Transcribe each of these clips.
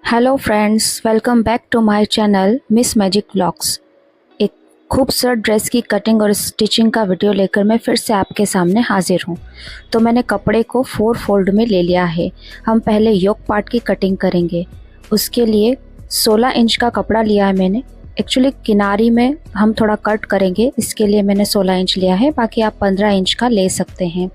Hello friends, welcome back to my channel Miss Magic vlogs. एक खूबसूरत dress की cutting और स्टिचिंग का वीडियो लेकर मैं फिर से आपके सामने हाजिर हूँ। तो मैंने कपड़े को 4 फोल्ड में ले लिया है। हम पहले योक पार्ट की कटिंग करेंगे। उसके लिए 16 इंच का कपड़ा लिया है मैंने। एक्चुअली किनारी में हम थोड़ा कट करेंगे, इसके लिए मैंने 16 इंच लिया है, बाकी आप 15 इंच का ले सकते हैं।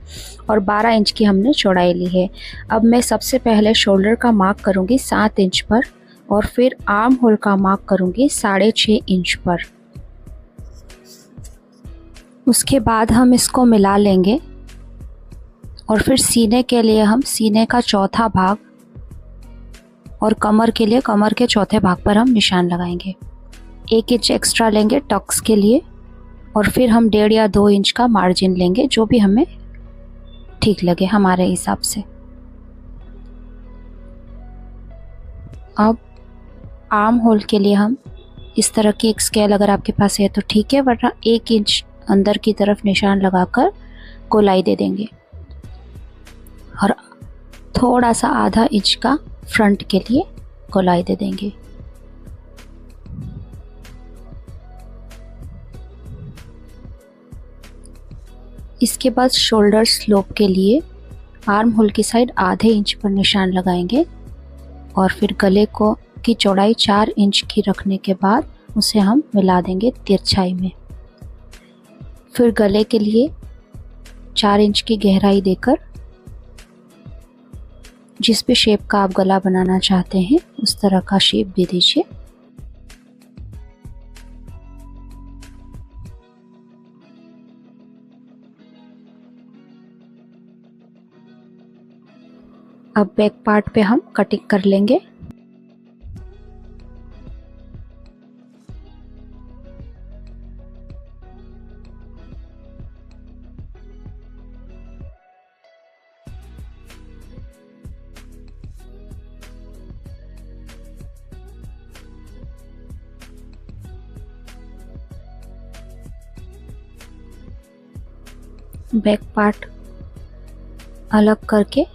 और 12 इंच की हमने चौड़ाई ली है। अब मैं सबसे पहले शोल्डर का मार्क करूंगी 7 इंच पर और फिर आर्म होल का मार्क करूंगी 6.5 इंच पर। उसके बाद हम इसको मिला लेंगे और फिर सीने के लिए हम सीने का चौथा भाग और कमर के लिए कमर के चौथे भाग पर हम निशान लगाएंगे। 1 इंच एक्स्ट्रा लेंगे टक्स के लिए और फिर हम 1.5 या 2 इंच का मार्जिन लेंगे, जो भी हमें ठीक लगे हमारे हिसाब से। अब आर्म होल के लिए हम इस तरह की एक स्केल अगर आपके पास है तो ठीक है, वरना 1 इंच अंदर की तरफ निशान लगाकर गोलाई दे देंगे और थोड़ा सा आधा इंच का फ्रंट के लिए गोलाई दे देंगे। इसके बाद शोल्डर स्लोप के लिए आर्म होल की साइड आधे इंच पर निशान लगाएंगे और फिर गले को की चौड़ाई 4 इंच की रखने के बाद उसे हम मिला देंगे तिरछाई में। फिर गले के लिए 4 इंच की गहराई देकर जिस भी शेप का आप गला बनाना चाहते हैं उस तरह का शेप दे दीजिए। अब बैक पार्ट पे हम कटिंग कर लेंगे। बैक पार्ट अलग करके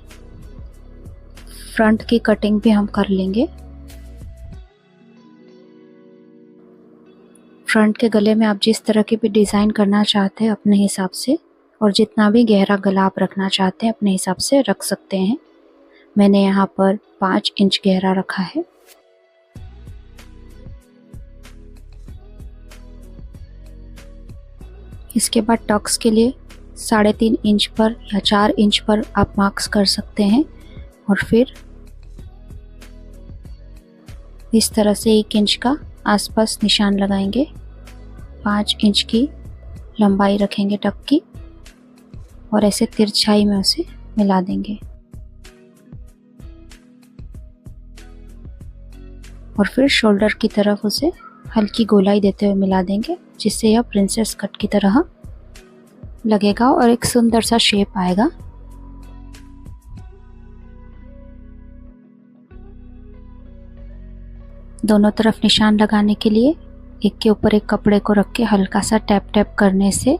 फ्रंट की कटिंग भी हम कर लेंगे। फ्रंट के गले में आप जिस तरह की भी डिज़ाइन करना चाहते हैं अपने हिसाब से, और जितना भी गहरा गला आप रखना चाहते हैं अपने हिसाब से रख सकते हैं। मैंने यहाँ पर 5 इंच गहरा रखा है। इसके बाद टक्स के लिए 3.5 इंच पर या 4 इंच पर आप मार्क्स कर सकते हैं और फिर इस तरह से 1 इंच का आसपास निशान लगाएंगे। 5 इंच की लंबाई रखेंगे टक की और ऐसे तिरछाई में उसे मिला देंगे और फिर शोल्डर की तरफ उसे हल्की गोलाई देते हुए मिला देंगे, जिससे यह प्रिंसेस कट की तरह लगेगा और एक सुंदर सा शेप आएगा। दोनों तरफ निशान लगाने के लिए एक के ऊपर एक कपड़े को रख के हल्का सा टैप टैप करने से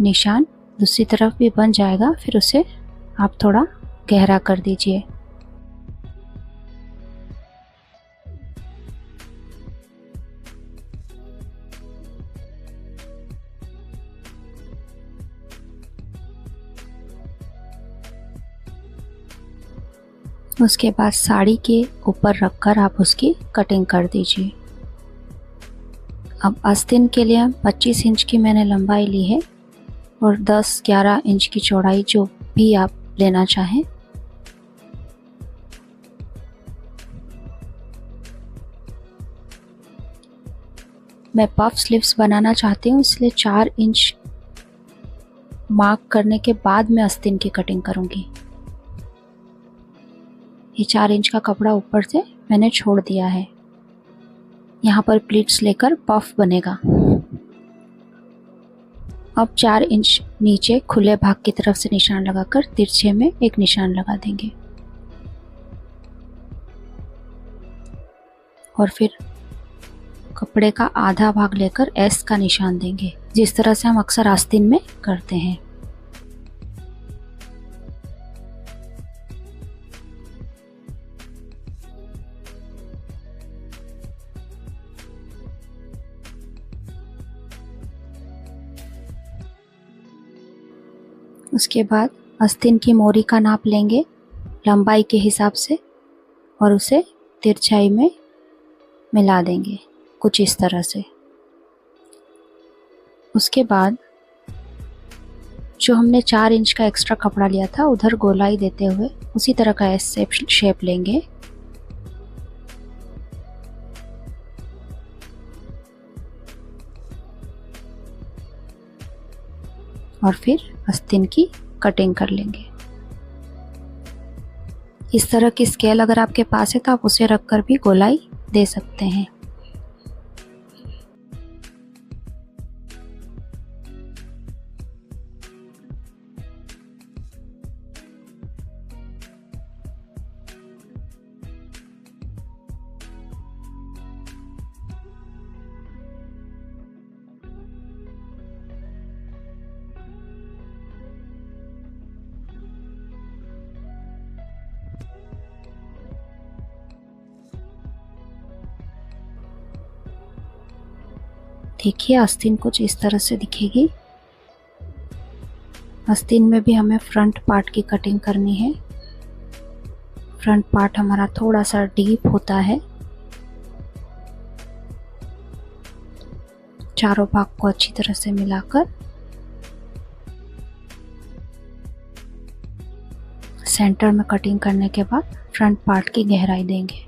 निशान दूसरी तरफ भी बन जाएगा। फिर उसे आप थोड़ा गहरा कर दीजिए। उसके बाद साड़ी के ऊपर रखकर आप उसकी कटिंग कर दीजिए। अब आस्तीन के लिए 25 इंच की मैंने लंबाई ली है और 10-11 इंच की चौड़ाई, जो भी आप लेना चाहें। मैं पफ स्लीव्स बनाना चाहती हूँ, इसलिए 4 इंच मार्क करने के बाद मैं आस्तीन की कटिंग करूँगी। ये 4 इंच का कपड़ा ऊपर से मैंने छोड़ दिया है। यहाँ पर प्लीट्स लेकर पफ बनेगा। अब 4 इंच नीचे खुले भाग की तरफ से निशान लगाकर तिरछे में एक निशान लगा देंगे और फिर कपड़े का आधा भाग लेकर एस का निशान देंगे, जिस तरह से हम अक्सर आस्तीन में करते हैं। उसके बाद आस्तीन की मोरी का नाप लेंगे लंबाई के हिसाब से और उसे तिरछाई में मिला देंगे कुछ इस तरह से। उसके बाद जो हमने 4 इंच का एक्स्ट्रा कपड़ा लिया था उधर गोलाई देते हुए उसी तरह का एस शेप लेंगे और फिर आस्तीन की कटिंग कर लेंगे। इस तरह की स्केल अगर आपके पास है तो आप उसे रखकर भी गोलाई दे सकते हैं। देखिए आस्तीन कुछ इस तरह से दिखेगी। आस्तीन में भी हमें फ्रंट पार्ट की कटिंग करनी है। फ्रंट पार्ट हमारा थोड़ा सा डीप होता है। चारों भाग को अच्छी तरह से मिलाकर सेंटर में कटिंग करने के बाद फ्रंट पार्ट की गहराई देंगे।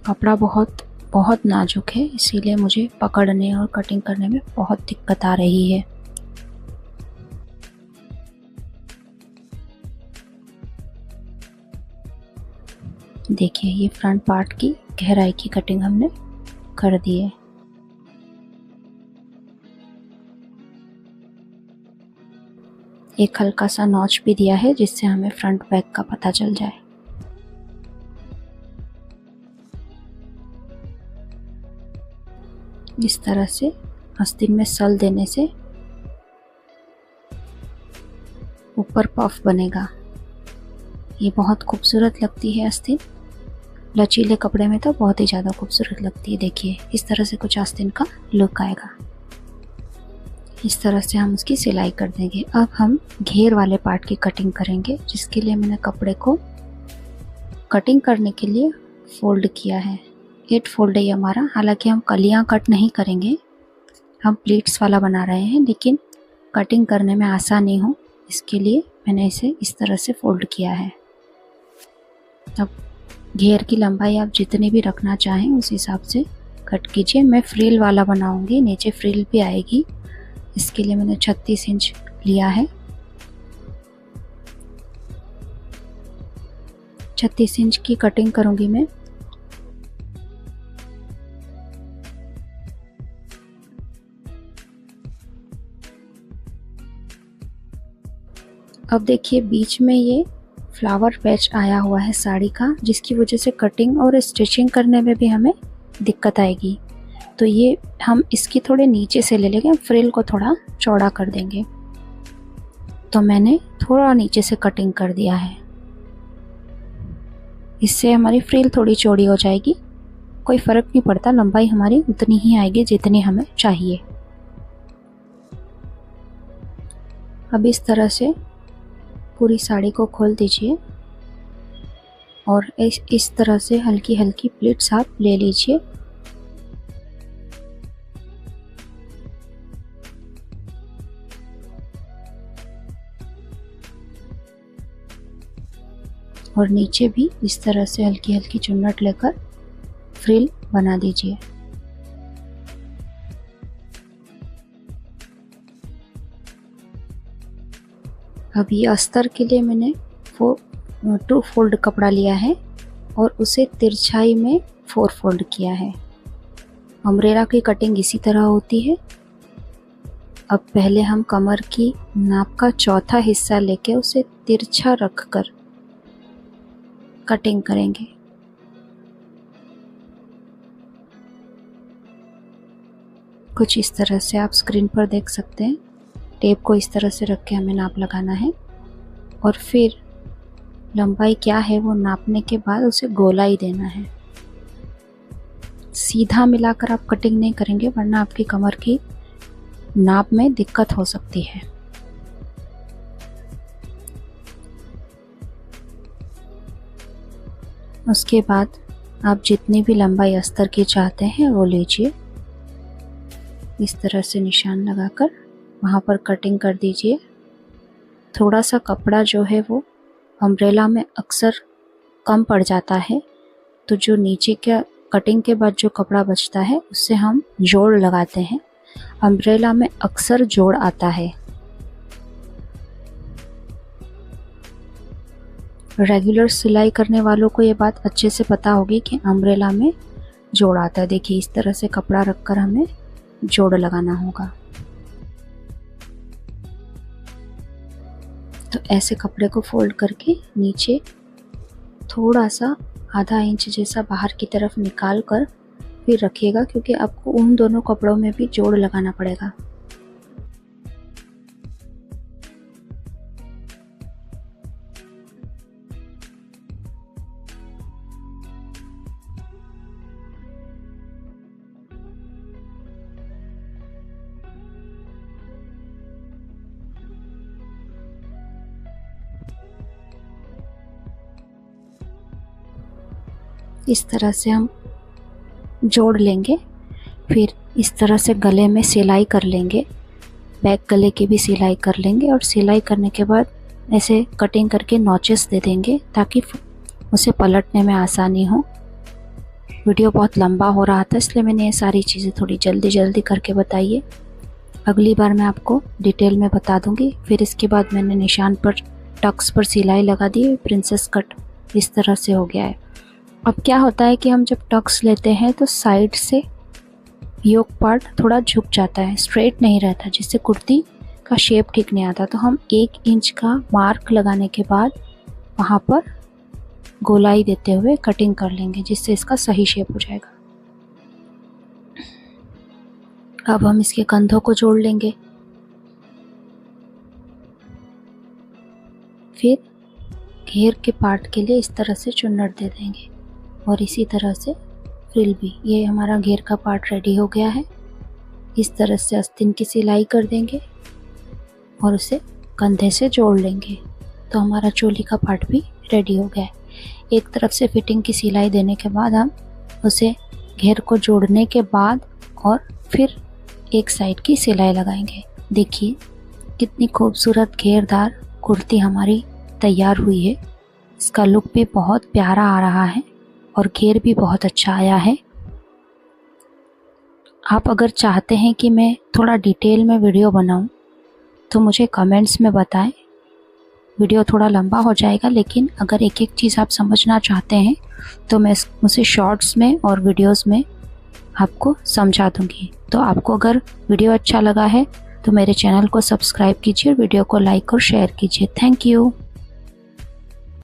कपड़ा बहुत नाजुक है, इसीलिए मुझे पकड़ने और कटिंग करने में बहुत दिक्कत आ रही है। देखिए ये फ्रंट पार्ट की गहराई की कटिंग हमने कर दी है। एक हल्का सा नॉच भी दिया है जिससे हमें फ्रंट बैक का पता चल जाए। इस तरह से आस्तीन में सल देने से ऊपर पफ बनेगा। ये बहुत खूबसूरत लगती है आस्तीन। लचीले कपड़े में तो बहुत ही ज़्यादा खूबसूरत लगती है। देखिए इस तरह से कुछ आस्तीन का लुक आएगा। इस तरह से हम उसकी सिलाई कर देंगे। अब हम घेर वाले पार्ट की कटिंग करेंगे, जिसके लिए मैंने कपड़े को कटिंग करने के लिए फोल्ड किया है। 8 फोल्ड है ये हमारा। हालांकि हम कलियां कट नहीं करेंगे, हम प्लीट्स वाला बना रहे हैं, लेकिन कटिंग करने में आसानी हो इसके लिए मैंने इसे इस तरह से फोल्ड किया है। अब घेर की लंबाई आप जितनी भी रखना चाहें उस हिसाब से कट कीजिए। मैं फ्रिल वाला बनाऊंगी, नीचे फ्रिल भी आएगी। इसके लिए मैंने 36 इंच लिया है। 36 इंच की कटिंग करूंगी मैं। अब देखिए बीच में ये फ्लावर पैच आया हुआ है साड़ी का, जिसकी वजह से कटिंग और स्टिचिंग करने में भी हमें दिक्कत आएगी। तो ये हम इसकी थोड़े नीचे से ले लेंगे, फ्रिल को थोड़ा चौड़ा कर देंगे। तो मैंने थोड़ा नीचे से कटिंग कर दिया है। इससे हमारी फ्रिल थोड़ी चौड़ी हो जाएगी। कोई फ़र्क नहीं पड़ता, लंबाई हमारी उतनी ही आएगी जितनी हमें चाहिए। अब इस तरह से पूरी साड़ी को खोल दीजिए और इस तरह से हल्की हल्की प्लीट्स आप ले लीजिए। और नीचे भी इस तरह से हल्की हल्की चुन्नट लेकर फ्रिल बना दीजिए। अब ये अस्तर के लिए मैंने 2 फोल्ड कपड़ा लिया है और उसे तिरछाई में 4 फोल्ड किया है। अम्ब्रेला की कटिंग इसी तरह होती है। अब पहले हम कमर की नाप का चौथा हिस्सा लेके उसे तिरछा रखकर कटिंग करेंगे। कुछ इस तरह से आप स्क्रीन पर देख सकते हैं। टेप को इस तरह से रख के हमें नाप लगाना है और फिर लंबाई क्या है वो नापने के बाद उसे गोलाई देना है। सीधा मिलाकर आप कटिंग नहीं करेंगे वरना आपकी कमर की नाप में दिक्कत हो सकती है। उसके बाद आप जितनी भी लंबाई अस्तर की चाहते हैं वो लीजिए। इस तरह से निशान लगाकर वहाँ पर कटिंग कर दीजिए। थोड़ा सा कपड़ा जो है वो अम्ब्रेला में अक्सर कम पड़ जाता है, तो जो नीचे का कटिंग के बाद जो कपड़ा बचता है उससे हम जोड़ लगाते हैं। अम्ब्रेला में अक्सर जोड़ आता है। रेगुलर सिलाई करने वालों को ये बात अच्छे से पता होगी कि अम्ब्रेला में जोड़ आता है। देखिए इस तरह से कपड़ा रखकर हमें जोड़ लगाना होगा। तो ऐसे कपड़े को फोल्ड करके नीचे थोड़ा सा आधा इंच जैसा बाहर की तरफ निकाल कर फिर रखिएगा, क्योंकि आपको उन दोनों कपड़ों में भी जोड़ लगाना पड़ेगा। इस तरह से हम जोड़ लेंगे। फिर इस तरह से गले में सिलाई कर लेंगे। बैक गले की भी सिलाई कर लेंगे और सिलाई करने के बाद ऐसे कटिंग करके नॉचेस दे देंगे ताकि उसे पलटने में आसानी हो। वीडियो बहुत लंबा हो रहा था इसलिए मैंने ये सारी चीज़ें थोड़ी जल्दी करके बताई है। अगली बार मैं आपको डिटेल में बता दूंगी। फिर इसके बाद मैंने निशान पर टक्स पर सिलाई लगा दी। प्रिंसेस कट इस तरह से हो गया है। अब क्या होता है कि हम जब टक्स लेते हैं तो साइड से योक पार्ट थोड़ा झुक जाता है, स्ट्रेट नहीं रहता, जिससे कुर्ती का शेप ठीक नहीं आता। तो हम 1 इंच का मार्क लगाने के बाद वहाँ पर गोलाई देते हुए कटिंग कर लेंगे, जिससे इसका सही शेप हो जाएगा। अब हम इसके कंधों को जोड़ लेंगे। फिर घेर के पार्ट के लिए इस तरह से चुन्नट दे देंगे और इसी तरह से फ्रिल भी। ये हमारा घेर का पार्ट रेडी हो गया है। इस तरह से आस्तीन की सिलाई कर देंगे और उसे कंधे से जोड़ लेंगे, तो हमारा चोली का पार्ट भी रेडी हो गया है। एक तरफ से फिटिंग की सिलाई देने के बाद हम उसे घेर को जोड़ने के बाद और फिर एक साइड की सिलाई लगाएंगे। देखिए कितनी खूबसूरत घेरदार कुर्ती हमारी तैयार हुई है। इसका लुक भी बहुत प्यारा आ रहा है और घेर भी बहुत अच्छा आया है। आप अगर चाहते हैं कि मैं थोड़ा डिटेल में वीडियो बनाऊं तो मुझे कमेंट्स में बताएं। वीडियो थोड़ा लंबा हो जाएगा, लेकिन अगर एक एक चीज़ आप समझना चाहते हैं तो मैं उसे शॉर्ट्स में और वीडियोस में आपको समझा दूंगी। तो आपको अगर वीडियो अच्छा लगा है तो मेरे चैनल को सब्सक्राइब कीजिए, वीडियो को लाइक और शेयर कीजिए। Thank you.